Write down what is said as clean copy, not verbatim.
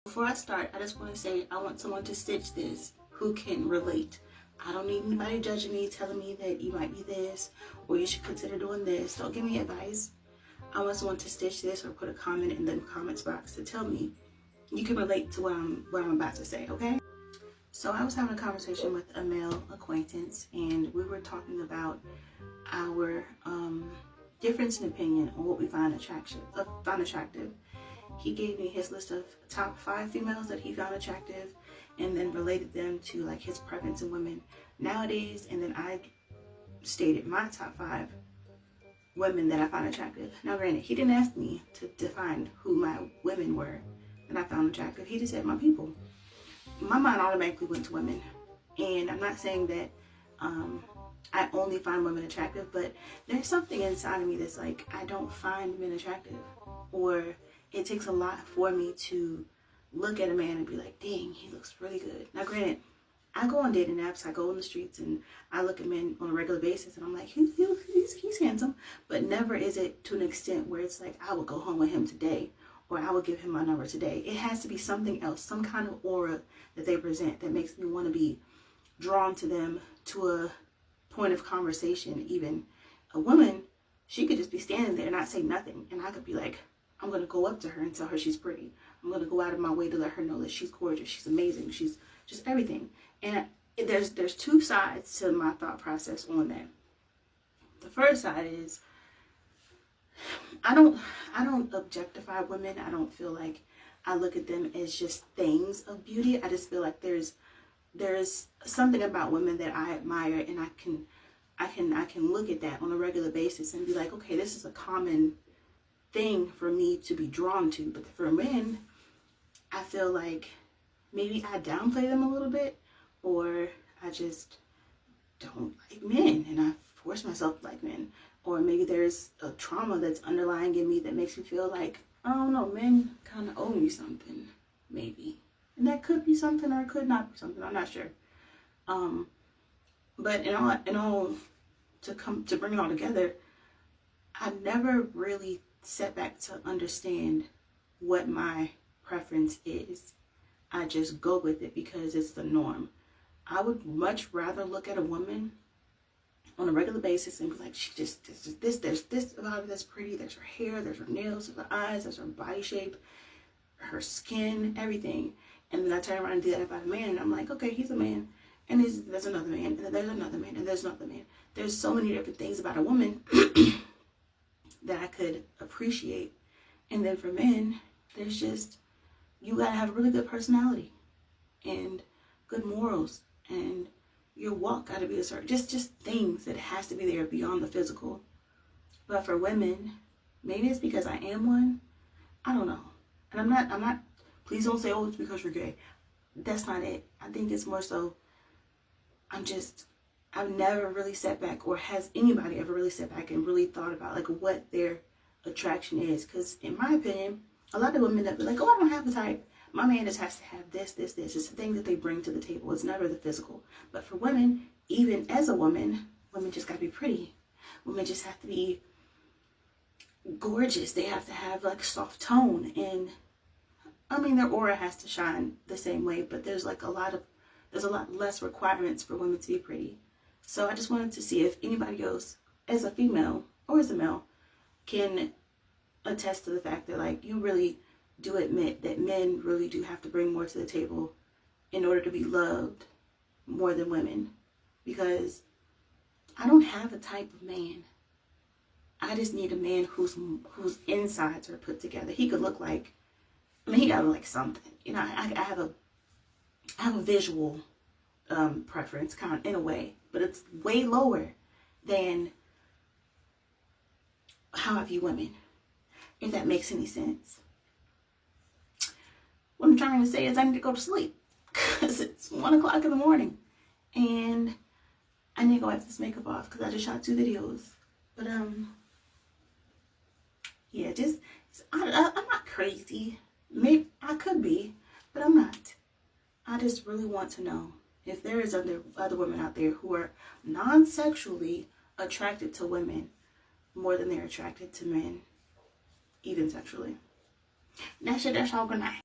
Before I start, I just want to say I want someone to stitch this who can relate. I don't need anybody judging me, telling me that you might be this or you should consider doing this. Don't give me advice. I want someone to stitch this or put a comment in the comments box to tell me you can relate to what I'm about to say, okay? So I was having a conversation with a male acquaintance, and we were talking about our difference in opinion on what we find attractive. He gave me his list of top 5 females that he found attractive, and then related them to like his preference in women nowadays. And then I stated my top 5 women that I find attractive. Now, granted, he didn't ask me to define who my women were that I found attractive. He just said my people. My mind automatically went to women, and I'm not saying that I only find women attractive, but there's something inside of me that's like, I don't find men attractive, or it takes a lot for me to look at a man and be like, dang, he looks really good. Now, granted, I go on dating apps, I go on the streets, and I look at men on a regular basis, and I'm like, he's handsome, but never is it to an extent where it's like, I would go home with him today, or I would give him my number today. It has to be something else, some kind of aura that they present that makes me want to be drawn to them to a point of conversation. Even a woman, she could just be standing there and not say nothing, and I could be like, I'm going to go up to her and tell her she's pretty. I'm going to go out of my way to let her know that she's gorgeous, she's amazing, she's just everything. And there's 2 sides to my thought process on that. The first side is I don't objectify women. I don't feel like I look at them as just things of beauty. I just feel like there's something about women that I admire, and I can look at that on a regular basis and be like, okay, this is a common thing for me to be drawn to. But for men, I feel like maybe I downplay them a little bit, or I just don't like men and I force myself to like men, or maybe there's a trauma that's underlying in me that makes me feel like, I don't know, men kind of owe me something, maybe. And that could be something, or it could not be something, I'm not sure. But in all to bring it all together, I never really set back to understand what my preference is. I just go with it because it's the norm. I would much rather look at a woman on a regular basis and be like, there's this about her that's pretty, there's her hair, there's her nails, there's her eyes, there's her body shape, her skin, everything. And then I turn around and do that about a man, and I'm like, okay, he's a man, and there's another man, and then there's another man, and there's another man. There's so many different things about a woman that I could appreciate. And then for men, there's just, you gotta have a really good personality and good morals, and your walk gotta be a certain, just things that has to be there beyond the physical. But for women, maybe it's because I am one, I don't know. And I'm not, please don't say, oh, it's because you're gay. That's not it. I think it's more so, I've never really sat back, or has anybody ever really sat back and really thought about like what their attraction is. Because in my opinion, a lot of women that be like, oh, I don't have a type. My man just has to have this. It's the thing that they bring to the table. It's never the physical. But for women, even as a woman, women just gotta be pretty. Women just have to be gorgeous. They have to have like soft tone, and I mean, their aura has to shine the same way, but there's a lot less requirements for women to be pretty. So I just wanted to see if anybody else, as a female or as a male, can attest to the fact that like you really do admit that men really do have to bring more to the table in order to be loved more than women. Because I don't have a type of man. I just need a man whose insides are put together. He could look like, I mean, he gotta look like something. You know, I have a visual preference, kind of, in a way, but it's way lower than how I view women, if that makes any sense. What I'm trying to say is I need to go to sleep because it's 1 o'clock in the morning, and I need to go have this makeup off because I just shot 2 videos. But yeah, I'm not crazy. Maybe I could be, but I'm not. I just really want to know if there is other women out there who are non-sexually attracted to women more than they're attracted to men, even sexually. That's all. Good night.